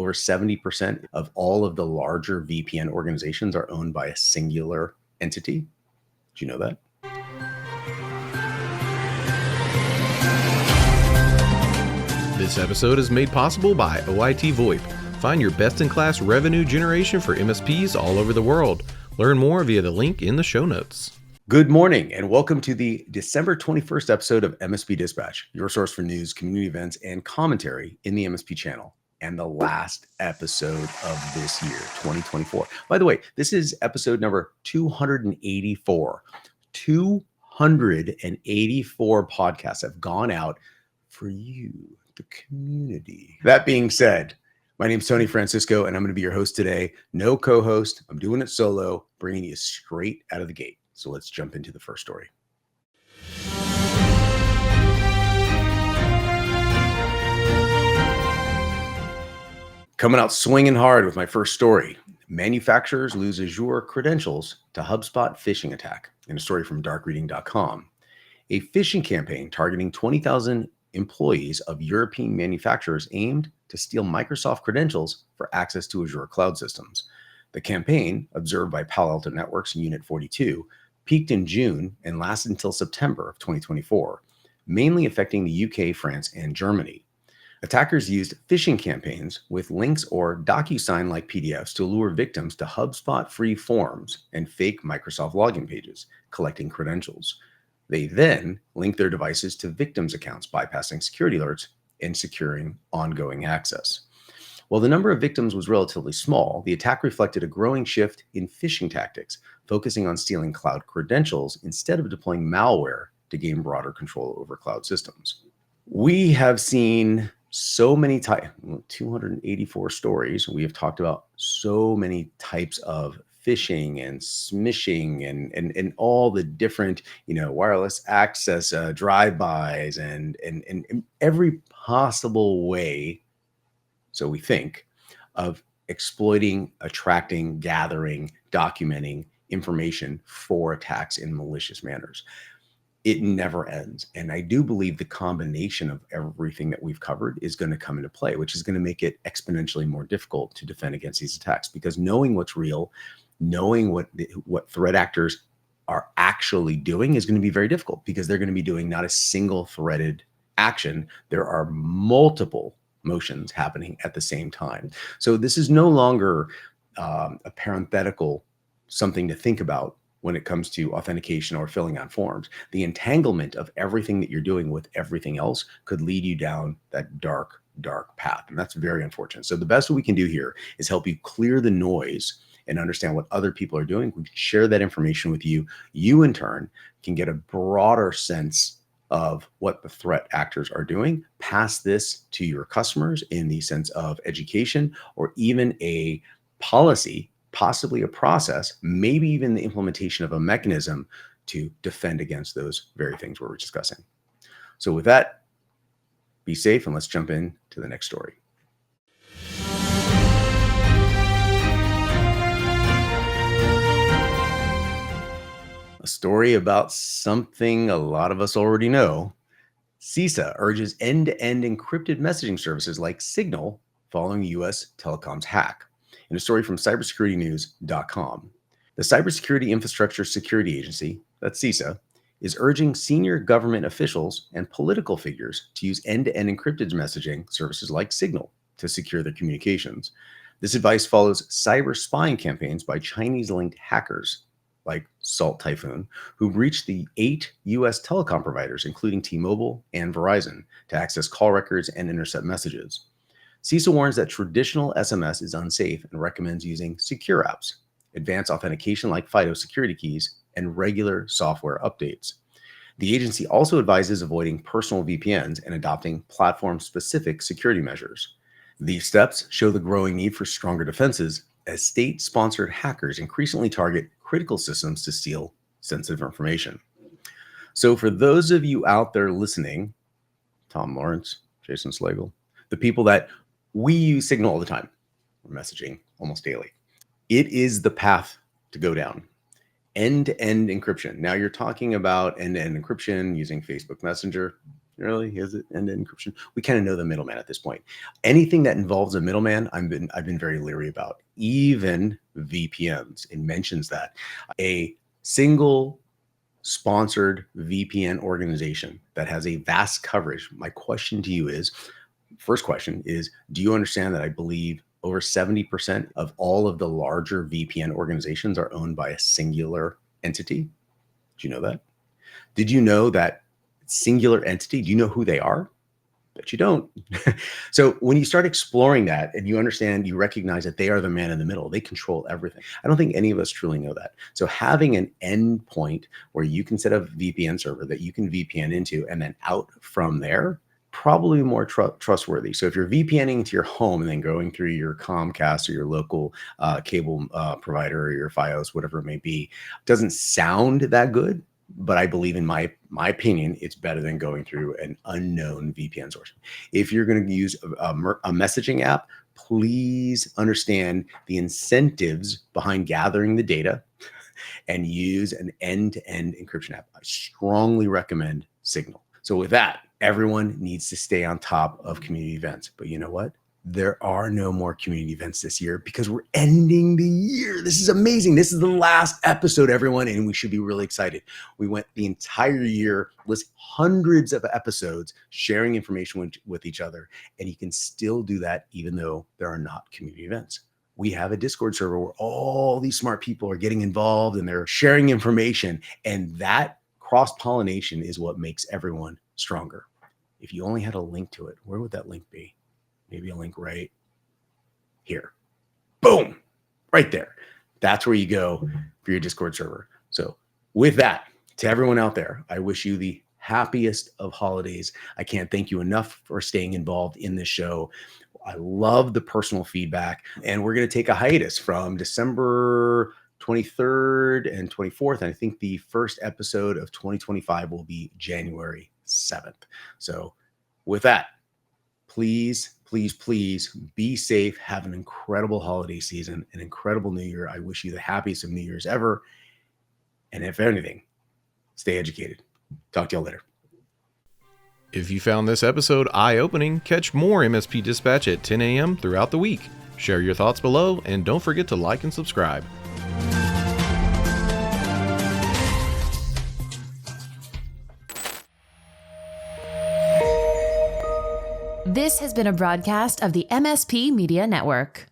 over 70% of all of the larger VPN organizations are owned by a singular entity. Did you know that? This episode is made possible by OIT VoIP. Find your best-in-class revenue generation for MSPs all over the world. Learn more via the link in the show notes. Good morning, and welcome to the December 21st episode of MSP Dispatch, your source for news, community events, and commentary in the MSP channel, and the last episode of this year, 2024. By the way, this is episode number 284. 284 podcasts have gone out for you, the community. That being said, my name is Tony Francisco, and I'm going to be your host today. No co-host. I'm doing it solo, bringing you straight out of the gate. So let's jump into the first story. Coming out swinging hard with my first story. Manufacturers lose Azure credentials to HubSpot phishing attack. In a story from darkreading.com. A phishing campaign targeting 20,000 employees of European manufacturers aimed to steal Microsoft credentials for access to Azure cloud systems. The campaign, observed by Palo Alto Networks Unit 42, peaked in June and lasted until September of 2024, mainly affecting the UK, France, and Germany. Attackers used phishing campaigns with links or DocuSign-like PDFs to lure victims to HubSpot-free forms and fake Microsoft login pages, collecting credentials. They then link their devices to victims' accounts, bypassing security alerts and securing ongoing access. While the number of victims was relatively small, the attack reflected a growing shift in phishing tactics, focusing on stealing cloud credentials instead of deploying malware to gain broader control over cloud systems. We have seen so many 284 stories. We have talked about so many types of phishing and smishing and all the different, wireless access drive-bys and every possible way, so we think, of exploiting, attracting, gathering, documenting information for attacks in malicious manners. It never ends. And I do believe the combination of everything that we've covered is going to come into play, which is going to make it exponentially more difficult to defend against these attacks, because knowing what's real, knowing what threat actors are actually doing is going to be very difficult, because they're going to be doing not a single threaded action. There are multiple motions happening at the same time. So this is no longer a parenthetical something to think about when it comes to authentication or filling out forms. The entanglement of everything that you're doing with everything else could lead you down that dark path. And that's very unfortunate. So the best we can do here is help you clear the noise and understand what other people are doing. We can share that information with you. You, in turn, can get a broader sense of what the threat actors are doing. Pass this to your customers in the sense of education, or even a policy, possibly a process, maybe even the implementation of a mechanism to defend against those very things we're discussing. So with that, be safe, and let's jump in to the next story. A story about something a lot of us already know. CISA urges end-to-end encrypted messaging services like Signal following U.S. Telecoms hack. In a story from cybersecuritynews.com, the Cybersecurity Infrastructure Security Agency, that's CISA, is urging senior government officials and political figures to use end-to-end encrypted messaging services like Signal to secure their communications. This advice follows cyber spying campaigns by Chinese-linked hackers like Salt Typhoon, who breached the 8 U.S. telecom providers, including T-Mobile and Verizon, to access call records and intercept messages. CISA warns that traditional SMS is unsafe and recommends using secure apps, advanced authentication like FIDO security keys, and regular software updates. The agency also advises avoiding personal VPNs and adopting platform-specific security measures. These steps show the growing need for stronger defenses as state-sponsored hackers increasingly target critical systems to steal sensitive information. So for those of you out there listening, Tom Lawrence, Jason Slagle, the people that we use Signal all the time, we're messaging almost daily. It is the path to go down. End-to-end encryption. Now you're talking about end-to-end encryption using Facebook Messenger. Really? Is it end-to-end encryption? We kind of know the middleman at this point. Anything that involves a middleman, I've been very leery about. Even VPNs. It mentions that a single sponsored VPN organization that has a vast coverage. My question to you is, first question is, do you understand that I believe over 70% of all of the larger VPN organizations are owned by a singular entity? Do you know that? Did you know that singular entity, do you know who they are? Bet you don't. So when you start exploring that and you understand, you recognize that they are the man in the middle, they control everything. I don't think any of us truly know that. So having an endpoint where you can set up a VPN server that you can VPN into and then out from there, probably more trustworthy. So if you're VPNing into your home and then going through your Comcast or your local cable provider or your Fios, whatever it may be, doesn't sound that good. But I believe, in my opinion, it's better than going through an unknown VPN source. If you're going to use a messaging app, please understand the incentives behind gathering the data and use an end-to-end encryption app. I strongly recommend Signal. So with that, everyone needs to stay on top of community events. But you know what? There are no more community events this year because we're ending the year. This is amazing. This is the last episode, everyone, and we should be really excited. We went the entire year, list hundreds of episodes, sharing information with each other, and you can still do that even though there are not community events. We have a Discord server where all these smart people are getting involved and they're sharing information, and that cross-pollination is what makes everyone stronger. If you only had a link to it, where would that link be? Maybe a link right here. Boom, right there. That's where you go for your Discord server. So with that, to everyone out there, I wish you the happiest of holidays. I can't thank you enough for staying involved in this show. I love the personal feedback, and we're going to take a hiatus from December 23rd and 24th. And I think the first episode of 2025 will be January 7th. So with that, please be safe. Have an incredible holiday season, an incredible new year. I wish you the happiest of New Year's ever. And if anything, stay educated. Talk to y'all later. If you found this episode eye-opening, catch more MSP Dispatch at 10 a.m. throughout the week. Share your thoughts below, and don't forget to like and subscribe. This has been a broadcast of the MSP Media Network.